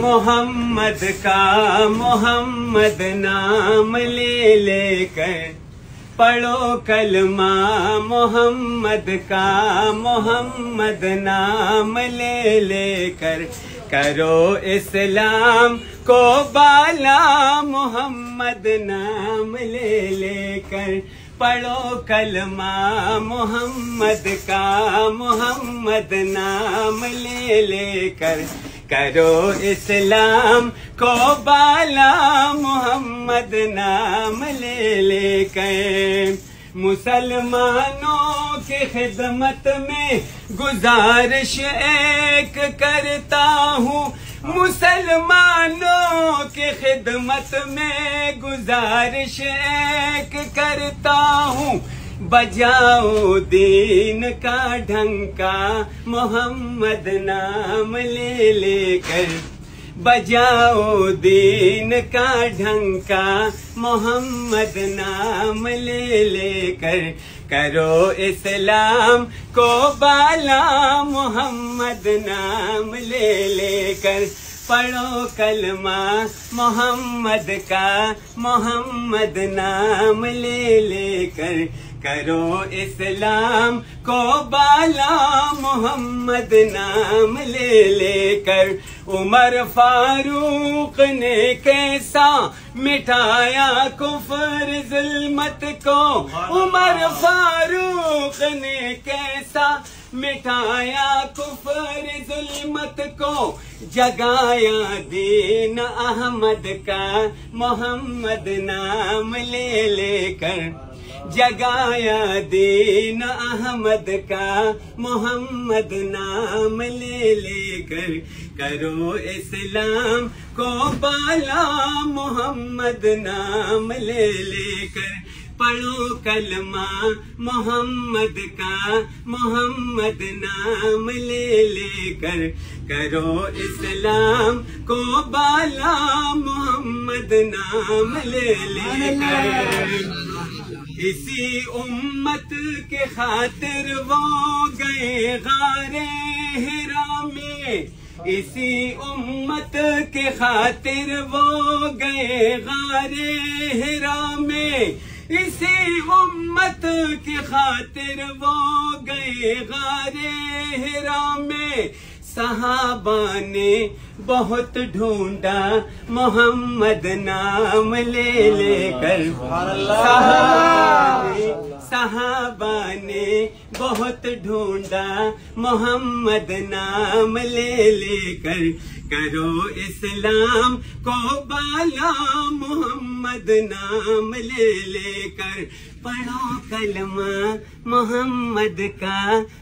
मोहम्मद का मोहम्मद नाम ले लेकर पढ़ो कलमा, मोहम्मद का मोहम्मद नाम ले लेकर करो इस्लाम को बाला, मोहम्मद नाम ले लेकर पढ़ो कलमा, मोहम्मद का मोहम्मद नाम ले लेकर करो इस्लाम को बाला, मोहम्मद नाम ले लेकर मुसलमानों की खिदमत में गुजारिश एक करता हूँ, मुसलमानों की खिदमत में गुजारिश एक करता हूँ, बजाओ दीन का ढंका, मोहम्मद नाम ले लेकर बजाओ दीन का ढंका, मोहम्मद नाम ले लेकर करो इस्लाम को बाला, मोहम्मद नाम ले लेकर पढ़ो कलमा, मोहम्मद का मोहम्मद नाम ले लेकर करो इस्लाम को बाला, मोहम्मद नाम ले लेकर उमर फारूक ने कैसा मिटाया कुफर जुल्मत को, उमर फारूक ने कैसा मिटाया कुफर जुल्मत को, जगाया दीन अहमद का मोहम्मद नाम ले लेकर जगाया दीन अहमद का मोहम्मद नाम ले लेकर करो इस्लाम को बाला, मोहम्मद नाम ले लेकर पढ़ो कलमा, मोहम्मद का मोहम्मद नाम ले लेकर करो इस्लाम को बाला, मोहम्मद नाम ले लेकर इसी उम्मत के खातिर वो गए गारे हिरा में, इसी उम्मत के खातिर वो गए गारे हिरा में, इसी उम्मत के खातिर वो गए गारे हिरा में, सहाबा ने बहुत ढूंढा मोहम्मद नाम ले लेकर, सहाबा ने बहुत ढूंढा मोहम्मद नाम ले लेकर करो इस्लाम को बाला, मोहम्मद नाम ले लेकर पढ़ो कलमा, मोहम्मद का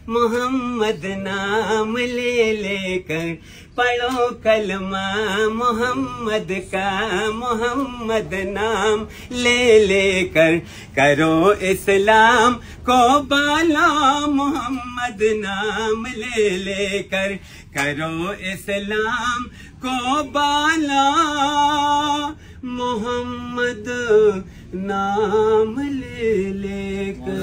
मोहम्मद नाम ले लेकर पढ़ो कलमा, मोहम्मद का मोहम्मद नाम ले लेकर करो इस्लाम को बाला, मोहम्मद नाम ले लेकर करो इस्लाम को बाला, मोहम्मद नाम ले लेकर।